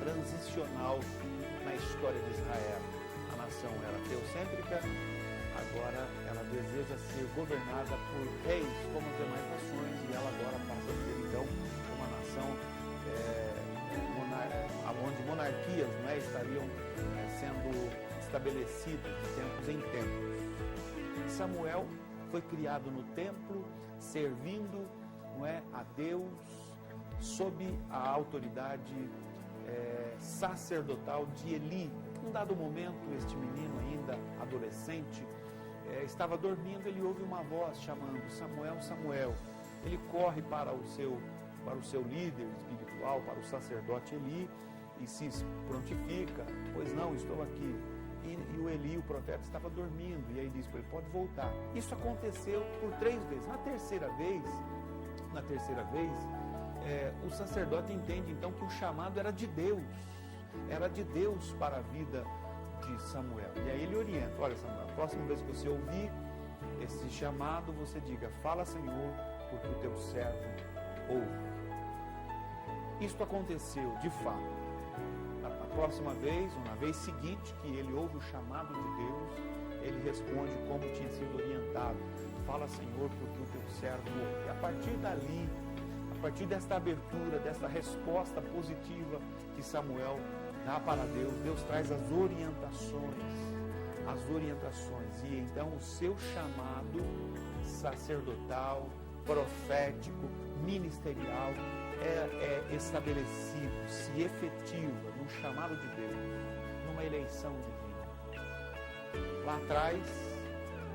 transicional na história de Israel. A nação era teocêntrica, agora ela deseja ser governada por reis como as demais nações, e ela agora passa a ser então uma nação onde monarquias, não é, estariam sendo estabelecidas de tempos em tempos. Samuel foi criado no templo, servindo, não é, a Deus, sob a autoridade sacerdotal de Eli. Num dado momento, este menino, ainda adolescente, estava dormindo. Ele ouve uma voz chamando: Samuel, Samuel. Ele corre para o seu líder espiritual, para o sacerdote Eli, e se prontifica: pois não, estou aqui. E o Eli, o profeta, estava dormindo, e aí diz para ele: pode voltar. Isso aconteceu por 3 vezes. Na terceira vez, o sacerdote entende então que o chamado era de Deus para a vida de Samuel. E aí ele orienta: olha, Samuel, a próxima vez que você ouvir esse chamado, você diga: fala, Senhor, porque o teu servo ouve. Isto aconteceu de fato. A próxima vez, ou na vez seguinte que ele ouve o chamado de Deus, ele responde como tinha sido orientado: fala, Senhor, porque o teu servo ouve. E a partir dali, a partir desta abertura, desta resposta positiva que Samuel dá para Deus, Deus traz as orientações, e então o seu chamado sacerdotal, profético, ministerial é estabelecido, se efetiva no chamado de Deus, numa eleição divina. Lá atrás,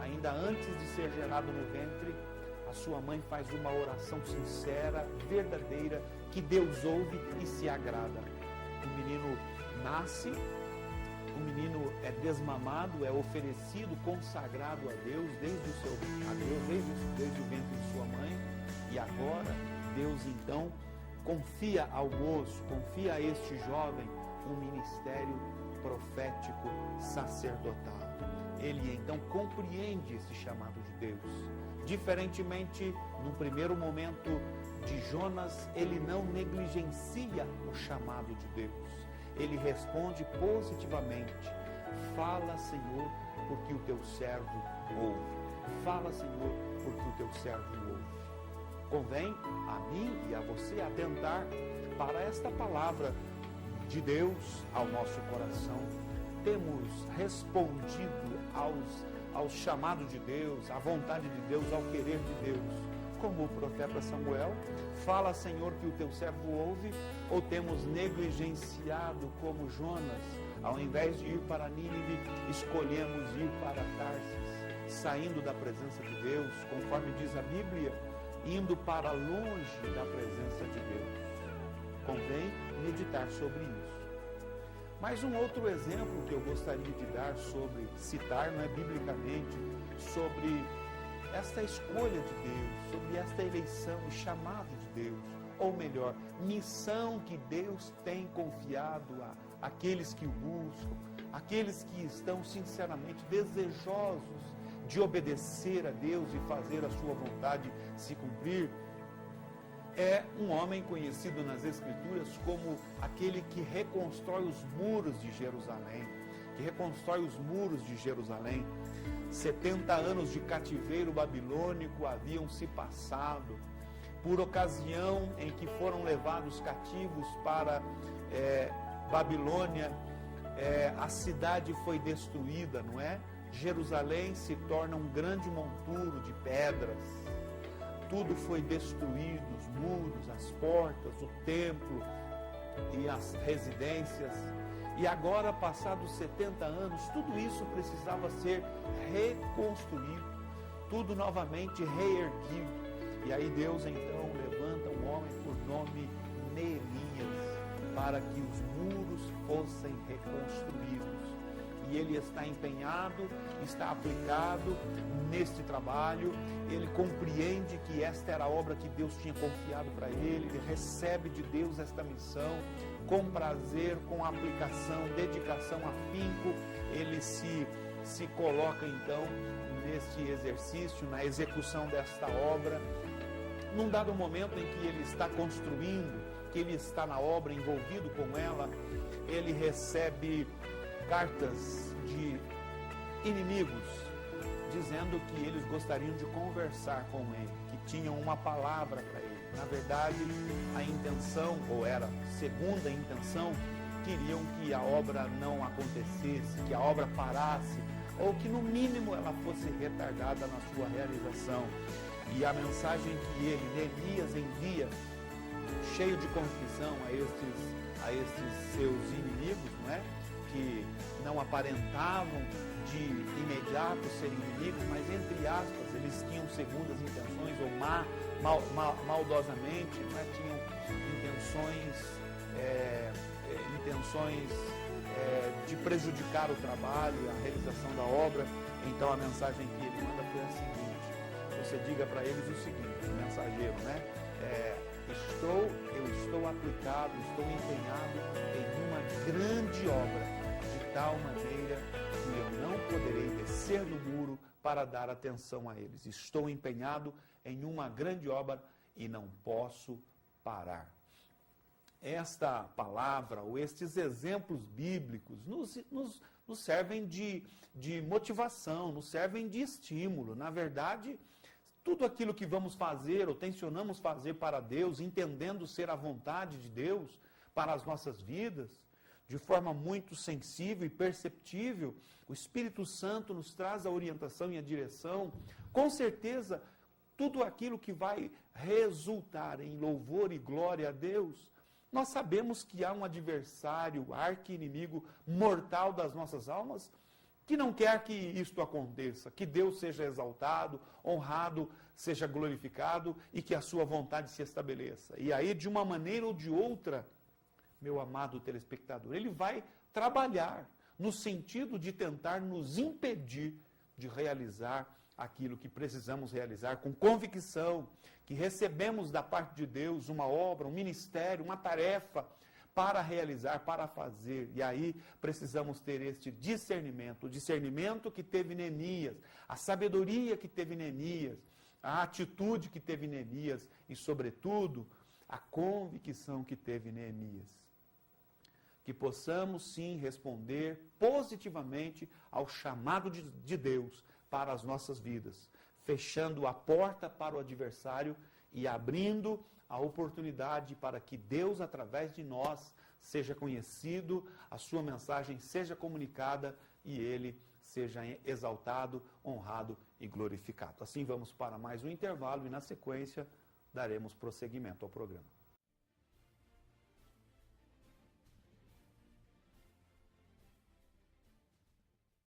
ainda antes de ser gerado no ventre, a sua mãe faz uma oração sincera, verdadeira, que Deus ouve e se agrada. O menino nasce, o menino é desmamado, é oferecido, consagrado a Deus desde o ventre de sua mãe, e agora Deus então confia ao moço, confia a este jovem um ministério profético sacerdotal. Ele então compreende esse chamado de Deus. Diferentemente, no primeiro momento de Jonas, ele não negligencia o chamado de Deus. Ele responde positivamente: fala, Senhor, porque o teu servo ouve. Fala, Senhor, porque o teu servo ouve. Convém a mim e a você atentar para esta palavra de Deus ao nosso coração. Temos respondido ao chamado de Deus, à vontade de Deus, ao querer de Deus, como o profeta Samuel: fala, Senhor, que o teu servo ouve? Ou temos negligenciado como Jonas, ao invés de ir para Nínive, escolhemos ir para Tarsis, saindo da presença de Deus, conforme diz a Bíblia, indo para longe da presença de Deus? Convém meditar sobre isso. Mas um outro exemplo que eu gostaria de dar citar, não é, biblicamente, sobre esta escolha de Deus, sobre esta eleição e chamado de Deus, ou melhor, missão que Deus tem confiado àqueles que o buscam, aqueles que estão sinceramente desejosos de obedecer a Deus e fazer a sua vontade se cumprir. É um homem conhecido nas Escrituras como aquele que reconstrói os muros de Jerusalém, 70 anos de cativeiro babilônico haviam se passado. Por ocasião em que foram levados cativos para Babilônia, a cidade foi destruída, não é? Jerusalém se torna um grande monturo de pedras. Tudo foi destruído, os muros, as portas, o templo e as residências. E agora, passados 70 anos, tudo isso precisava ser reconstruído, tudo novamente reerguido. E aí Deus então levanta um homem por nome Neemias, para que os muros fossem reconstruídos. E ele está empenhado, está aplicado neste trabalho. Ele compreende que esta era a obra que Deus tinha confiado para ele. Ele recebe de Deus esta missão com prazer, com aplicação, dedicação, afinco. Ele se coloca então neste exercício, na execução desta obra. Num dado momento em que ele está construindo que ele está na obra, envolvido com ela, ele recebe cartas de inimigos, dizendo que eles gostariam de conversar com ele, que tinham uma palavra para ele. Na verdade, a intenção, ou era segunda intenção, queriam que a obra não acontecesse, que a obra parasse, ou que no mínimo ela fosse retardada na sua realização. E a mensagem que ele, Neemias, envia, cheio de confusão a estes seus inimigos, não é? Que não aparentavam de imediato serem inimigos, mas entre aspas, eles tinham segundas intenções, ou maldosamente, não é? Tinham intenções de prejudicar o trabalho, a realização da obra. Então a mensagem que ele manda foi a seguinte: você diga para eles o seguinte, o mensageiro, né? Eu estou aplicado, estou empenhado em uma grande obra, de tal maneira que eu não poderei descer no muro para dar atenção a eles. Estou empenhado em uma grande obra e não posso parar. Esta palavra, ou estes exemplos bíblicos, nos servem de motivação, nos servem de estímulo. Na verdade, tudo aquilo que vamos fazer ou tensionamos fazer para Deus, entendendo ser a vontade de Deus para as nossas vidas, de forma muito sensível e perceptível, o Espírito Santo nos traz a orientação e a direção. Com certeza, tudo aquilo que vai resultar em louvor e glória a Deus. Nós sabemos que há um adversário, arqui-inimigo mortal das nossas almas, que não quer que isto aconteça, que Deus seja exaltado, honrado, seja glorificado e que a sua vontade se estabeleça. E aí, de uma maneira ou de outra, meu amado telespectador, ele vai trabalhar no sentido de tentar nos impedir de realizar aquilo que precisamos realizar com convicção, que recebemos da parte de Deus uma obra, um ministério, uma tarefa para realizar, para fazer. E aí precisamos ter este discernimento, o discernimento que teve Neemias, a sabedoria que teve Neemias, a atitude que teve Neemias e, sobretudo, a convicção que teve Neemias. Que possamos, sim, responder positivamente ao chamado de Deus para as nossas vidas, fechando a porta para o adversário e abrindo a oportunidade para que Deus, através de nós, seja conhecido, a sua mensagem seja comunicada e ele seja exaltado, honrado e glorificado. Assim vamos para mais um intervalo e, na sequência, daremos prosseguimento ao programa.